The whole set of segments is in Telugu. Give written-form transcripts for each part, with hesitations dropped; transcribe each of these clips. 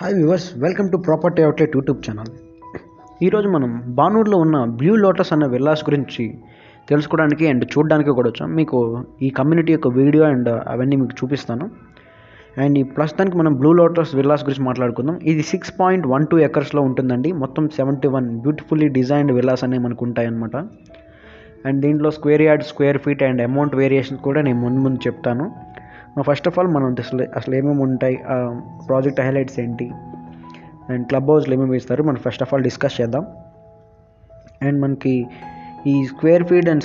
Hi viewers, welcome to property outlet YouTube channel. ఈరోజు మనం బానూర్లో ఉన్న బ్లూ లోటస్ అనే విల్లాస్ గురించి తెలుసుకోవడానికి అండ్ చూడడానికి కూడా వచ్చాం. మీకు ఈ కమ్యూనిటీ యొక్క వీడియో అండ్ అవన్నీ మీకు చూపిస్తాను. అండ్ ఈ ప్రస్తుతానికి మనం బ్లూ లోటస్ విల్లాస్ గురించి మాట్లాడుకుందాం. ఇది 6.12 ఎకర్స్లో ఉంటుందండి. మొత్తం 71 బ్యూటిఫుల్లీ డిజైన్డ్ విల్లాస్ అనేవి మనకు ఉంటాయన్నమాట. అండ్ దీంట్లో square yard, square feet and amount variation కూడా నేను ముందు చెప్తాను. ఫస్ట్ ఆఫ్ ఆల్ మనం అసలు ఏమేమి ఉంటాయి, ప్రాజెక్ట్ హైలైట్స్ ఏంటి, అండ్ క్లబ్ హౌస్లో ఏమేమి ఇస్తారు మనం ఫస్ట్ ఆఫ్ ఆల్ డిస్కస్ చేద్దాం. అండ్ మనకి ఈ square feet and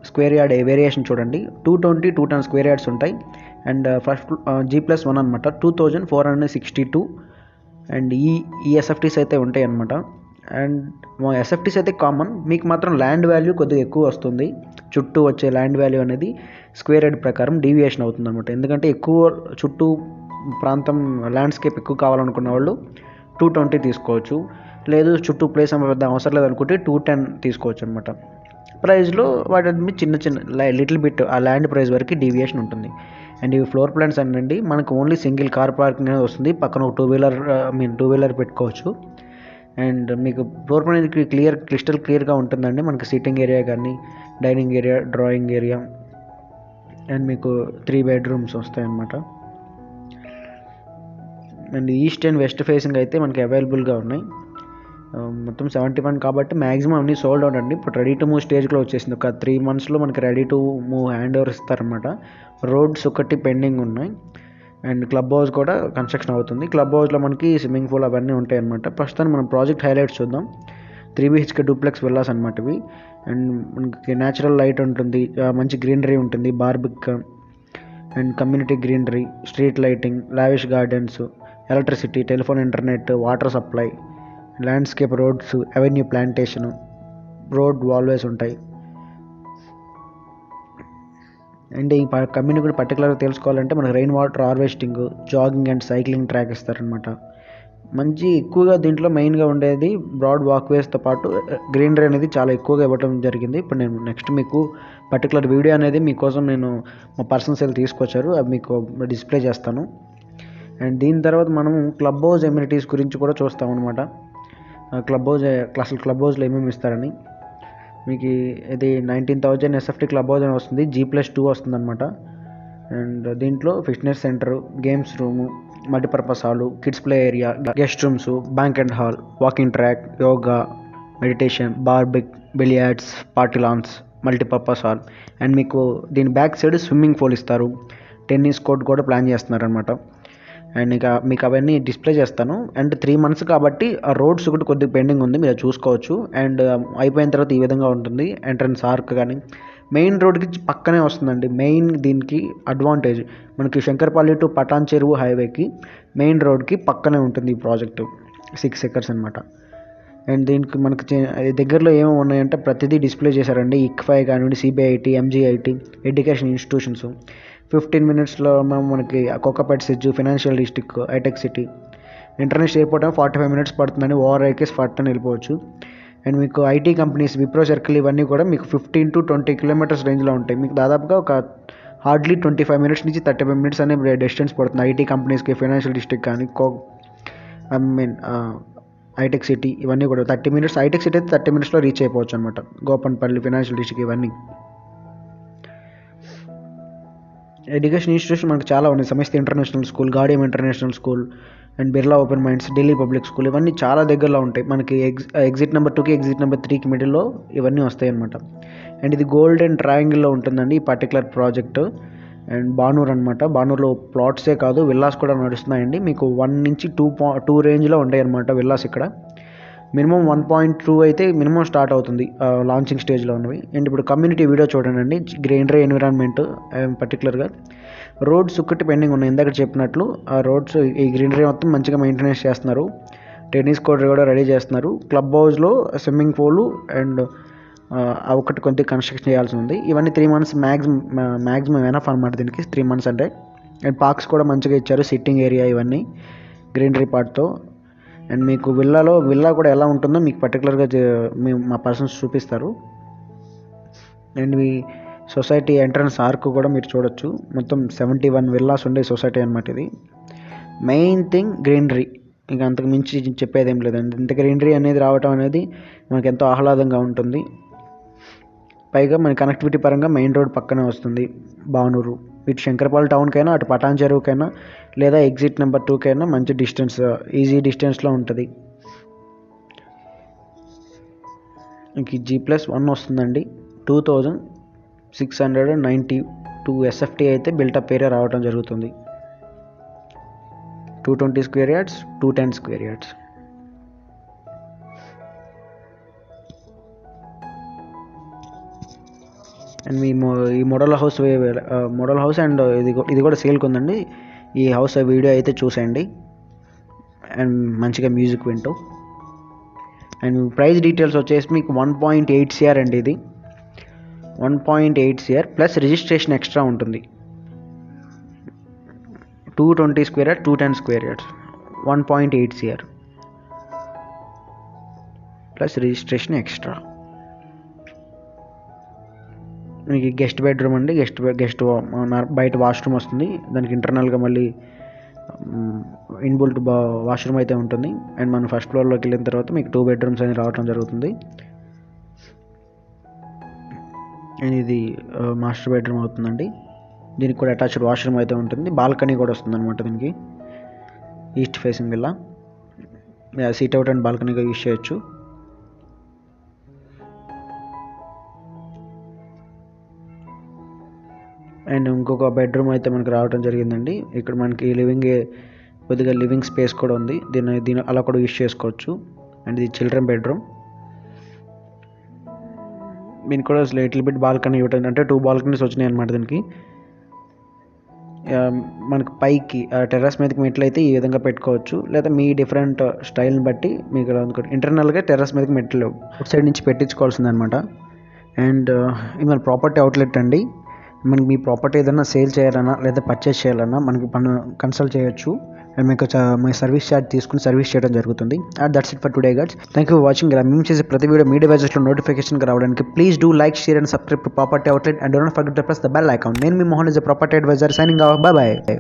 square yard variation చూడండి. 220, 210 స్క్వేర్ యార్డ్స్ ఉంటాయి. అండ్ ఫస్ట్ G+1 అనమాట, 2462. అండ్ ఈ ఎస్ఎఫ్టీస్ అయితే ఉంటాయి అనమాట. అండ్ ఎస్ఎఫ్టీస్ అయితే కామన్, మీకు మాత్రం ల్యాండ్ వాల్యూ కొద్దిగా ఎక్కువ వస్తుంది. చుట్టూ వచ్చే ల్యాండ్ వాల్యూ అనేది స్క్వేర్ యార్డ్ ప్రకారం డీవియేషన్ అవుతుంది అనమాట. ఎందుకంటే ఎక్కువ చుట్టూ ప్రాంతం ల్యాండ్స్కేప్ ఎక్కువ కావాలనుకున్న వాళ్ళు 220 తీసుకోవచ్చు. లేదు చుట్టూ ప్లేస్ పెద్ద అవసరం లేదనుకుంటే 210 తీసుకోవచ్చు అనమాట. ప్రైస్లో వాటి చిన్న లిటిల్ బిట్ ఆ ల్యాండ్ ప్రైస్ వరకు డీవియేషన్ ఉంటుంది. అండ్ ఇవి ఫ్లోర్ ప్లాన్స్ అండి, మనకు ఓన్లీ సింగిల్ కార్ పార్కింగ్ అనేది వస్తుంది. పక్కన ఒక టూ వీలర్ పెట్టుకోవచ్చు. అండ్ మీకు ఫ్లోర్ ప్లాన్ క్రిస్టల్ క్లియర్గా ఉంటుందండి. మనకి సిట్టింగ్ ఏరియా కానీ, dining area, drawing area, and మీకు 3 బెడ్రూమ్స్ వస్తాయి అన్నమాట. And east and west facing అయితే మనకి అవైలబుల్గా ఉన్నాయి. మొత్తం 71 కాబట్టి మ్యాక్సిమం అన్నీ సోల్డ్ అవుట్ అండి. ఇప్పుడు రెడీ టు మూవ్ స్టేజ్లో వచ్చేసింది. ఒక 3 monthsలో మనకి ready to move hand over ఇస్తారనమాట. రోడ్స్ ఒకటి పెండింగ్ ఉన్నాయి. అండ్ క్లబ్ హౌస్ కూడా కన్స్ట్రక్షన్ అవుతుంది. క్లబ్ హౌస్లో మనకి స్విమ్మింగ్ పూల్ అవన్నీ ఉంటాయి అనమాట. ప్రస్తుతానికి మనం ప్రాజెక్ట్ హైలైట్స్ చూద్దాం. 3 BHK డూప్లెక్స్ విల్లాస్ అనమాట ఇవి. అండ్ మనకి న్యాచురల్ లైట్ ఉంటుంది, మంచి గ్రీనరీ ఉంటుంది, barbecue and community greenery, street lighting, lavish gardens, electricity, telephone, internet, water supply, landscape, roads, avenue plantation, road walkways ఉంటాయి. అండ్ ఈ కమ్యూనిటీ పర్టికులర్గా తెలుసుకోవాలంటే మనకు rain water harvesting, jogging and cycling track ఇస్తారనమాట. మంచి ఎక్కువగా దీంట్లో మెయిన్గా ఉండేది బ్రాడ్ వాక్వేస్తో పాటు గ్రీనరీ అనేది చాలా ఎక్కువగా ఇవ్వడం జరిగింది. ఇప్పుడు నేను నెక్స్ట్ మీకు పర్టికులర్ వీడియో అనేది మీకోసం నేను మా పర్సనల్ సెల్ తీసుకొచ్చారు, అవి మీకు డిస్ప్లే చేస్తాను. అండ్ దీని తర్వాత మనం క్లబ్ హౌస్ ఎమ్యూనిటీస్ గురించి కూడా చూస్తాం అనమాట. క్లబ్ హౌస్లో ఏమేమి ఇస్తారని. మీకు ఇది 19,000 ఎస్ఎఫ్టీ క్లబ్ హౌస్ అని వస్తుంది. G+2 వస్తుంది అనమాట. అండ్ దీంట్లో fitness centre, games room, multipurpose hall, kids play area, guest rooms, banquet hall, walking track, yoga, meditation, barbecue, billiards, party lawns, multipurpose hall. And మీకు దీని బ్యాక్ సైడ్ స్విమ్మింగ్ పూల్ ఇస్తారు. టెన్నిస్ కోర్ట్ కూడా ప్లాన్ చేస్తున్నారు అనమాట. అండ్ ఇక మీకు అవన్నీ డిస్ప్లే చేస్తాను. అండ్ 3 months కాబట్టి ఆ రోడ్స్ కూడా కొద్దిగా పెండింగ్ ఉంది, మీరు చూసుకోవచ్చు. అండ్ అయిపోయిన తర్వాత ఈ విధంగా ఉంటుంది ఎంట్రన్స్ ఆర్క్. కానీ మెయిన్ రోడ్కి పక్కనే వస్తుందండి. మెయిన్ దీనికి అడ్వాంటేజ్ మనకి శంకర్పల్లి టు పటాన్ చెరువు హైవేకి మెయిన్ రోడ్కి పక్కనే ఉంటుంది ఈ ప్రాజెక్టు. 6 acres అనమాట. అండ్ దీనికి మనకి దగ్గరలో ఏమేమి ఉన్నాయంటే ప్రతిదీ డిస్ప్లే చేశారండి. ICFI కానివ్వండి, CBIT, MGIT, ఎడ్యుకేషన్ ఇన్స్టిట్యూషన్స్. 15 minutesలో మనకి కోకాపేట సిడ్జ్, financial district, hitech city, international airport 45 minutes పడుతుందని, ఓఆర్ఐకేస్ 40 వెళ్ళిపోవచ్చు. అండ్ మీకు ఐటీ కంపెనీస్, విప్రో సర్కిల్ ఇవన్నీ కూడా మీకు 15 to 20 kilometers రేంజ్లో ఉంటాయి. మీకు దాదాపుగా ఒక హార్డ్లీ 25 minutes నుంచి 35 minutes అనే డిస్టెన్స్ పడుతుంది ఐటీ కంపెనీస్కి. ఫైనాన్షియల్ డిస్ట్రిక్ట్ కానీ హైటెక్ సిటీ ఇవన్నీ కూడా 30 minutes. హైటెక్ సిటీ అయితే 30 minutesలో రీచ్ అయిపోవచ్చు అనమాట. గోపన్పల్లి, ఫైనాన్షియల్ డిస్ట్రిక్ట్ ఇవన్నీ. ఎడ్యుకేషన్ ఇన్స్టిట్యూషన్ మనకు చాలా ఉన్నాయి. సమస్త international school, Gaudium international school, and Birla open minds, Delhi public school ఇవన్నీ చాలా దగ్గరలో ఉంటాయి. మనకి ఎగ్జిట్ నెంబర్ 2కి ఎగ్జిట్ నెంబర్ 3కి మిడిల్లో ఇవన్నీ వస్తాయి అన్నమాట. అండ్ ఇది గోల్డెన్ ట్రయాంగిల్లో ఉంటుందండి ఈ పర్టికులర్ ప్రాజెక్టు. అండ్ బానూర్ అనమాట. బానూర్లో ప్లాట్సే కాదు విల్లాస్ కూడా నడుస్తున్నాయండి. మీకు 1 నుంచి 2 రేంజ్లో ఉంటాయి అన్నమాట విల్లాస్ ఇక్కడ. మినిమం 1.2 అయితే మినిమం స్టార్ట్ అవుతుంది లాంచింగ్ స్టేజ్లో ఉన్నవి. అండ్ ఇప్పుడు కమ్యూనిటీ వీడియో చూడండి. గ్రీనరీ ఎన్విరాన్మెంట్, పర్టికులర్గా రోడ్స్ ఒక్కటి పెండింగ్ ఉన్నాయి. ఇందాక చెప్పినట్లు ఆ రోడ్స్, ఈ గ్రీనరీ మొత్తం మంచిగా మెయింటెనెన్స్ చేస్తున్నారు. టెన్నిస్ కోర్ట్ కూడా రెడీ చేస్తున్నారు. క్లబ్ హౌస్లో స్విమ్మింగ్ పూలు అండ్ ఒకటి కొద్దిగా కన్స్ట్రక్షన్ చేయాల్సి ఉంది. ఇవన్నీ 3 months మ్యాక్సిమం ఎనఫ్ అనమాట దీనికి. 3 months అంటే. అండ్ పార్క్స్ కూడా మంచిగా ఇచ్చారు, సిట్టింగ్ ఏరియా ఇవన్నీ గ్రీనరీ పార్ట్తో. అండ్ మీకు విల్లా కూడా ఎలా ఉంటుందో మీకు పర్టికులర్గా మా పర్సన్స్ చూపిస్తారు. And me society entrance arc కూడా మీరు చూడొచ్చు. మొత్తం 71 విల్లాస్ ఉండే సొసైటీ అనమాట ఇది. మెయిన్ థింగ్ గ్రీనరీ, ఇంకా అంతకు మించి చెప్పేది ఏం లేదండి. ఇంత గ్రీనరీ అనేది రావటం అనేది మనకు ఎంతో ఆహ్లాదంగా ఉంటుంది. పైగా మన కనెక్టివిటీ పరంగా మెయిన్ రోడ్ పక్కనే వస్తుంది బానూరు. ఇటు శంకరపాలెం టౌన్కైనా, అటు పటాన్ చెరువుకైనా, లేదా ఎగ్జిట్ నెంబర్ 2కైనా మంచి డిస్టెన్స్, ఈజీ డిస్టెన్స్లో ఉంటుంది. ఇంక G+1 వస్తుందండి. 2692 SFT అయితే బిల్టప్ ఏరియా రావడం జరుగుతుంది. 220 square yards, 210 square yards. And ఈ మోడల్ హౌస్ అండ్ ఇది కూడా సేల్కి ఉందండి. ఈ హౌస్ వీడియో అయితే చూసేయండి అండ్ మంచిగా మ్యూజిక్ వింటూ. అండ్ ప్రైస్ డీటెయిల్స్ వచ్చేసి మీకు 1.8 CR అండి. ఇది 1.8 CR ప్లస్ రిజిస్ట్రేషన్ ఎక్స్ట్రా ఉంటుంది. 220 square yard, 210 square yards, 1.8 CR plus registration extra. మీకు గెస్ట్ బెడ్రూమ్ అండి. గెస్ట్ బయట వాష్రూమ్ వస్తుంది. దానికి ఇంటర్నల్గా మళ్ళీ ఇన్బుల్ట్ వాష్రూమ్ అయితే ఉంటుంది. అండ్ మనం ఫస్ట్ ఫ్లోర్లోకి వెళ్ళిన తర్వాత మీకు 2 బెడ్రూమ్స్ అనేది రావడం జరుగుతుంది. అండ్ ఇది మాస్టర్ బెడ్రూమ్ అవుతుందండి. దీనికి కూడా అటాచ్డ్ వాష్రూమ్ అయితే ఉంటుంది. బాల్కనీ కూడా వస్తుంది అనమాట దీనికి. ఈస్ట్ ఫేసింగ్ ఇలా సీట్ అవుట్ అండ్ బాల్కనీగా యూజ్ చేయొచ్చు. అండ్ ఇంకొక బెడ్రూమ్ అయితే మనకు రావడం జరిగిందండి. ఇక్కడ మనకి కొద్దిగా లివింగ్ స్పేస్ కూడా ఉంది. దీన్ని అలా కూడా యూజ్ చేసుకోవచ్చు. అండ్ ఇది చిల్డ్రన్ బెడ్రూమ్. దీనికి కూడా లిటిల్ బిట్ బాల్కనీ ఇవ్వటం, అంటే 2 బాల్కనీస్ వచ్చినాయి అనమాట దీనికి. మనకు పైకి టెర్రస్ మీదకి మెట్లు అయితే ఈ విధంగా పెట్టుకోవచ్చు, లేదా మీ డిఫరెంట్ స్టైల్ని బట్టి మీకు ఇంటర్నల్గా టెర్రస్ మీదకి మెట్లు అవుట్ సైడ్ నుంచి పెట్టించుకోవాల్సింది అనమాట. అండ్ ఇది మన ప్రాపర్టీ అవుట్లెట్ అండి. మనకి మీ ప్రాపర్టీ ఏదైనా సేల్ చేయాలన్నా లేదా పర్చేస్ చేయాలన్నా మనకి కన్సల్ట్ చేయొచ్చు. అండ్ మీకు మీ సర్వీస్ ఛార్జ్ తీసుకుని సర్వీస్ చేయడం జరుగుతుంది. That's it for today guides. Thank you for watching. ఇలా మేము చేసే ప్రతి వీడియో మీ డివైజెస్లో నోటిఫికేషన్గా రావడానికి please do like, share and subscribe to property outlet and don't forget to press the bell icon. నేను మీ Mohan is a property advisor signing off. Bye by.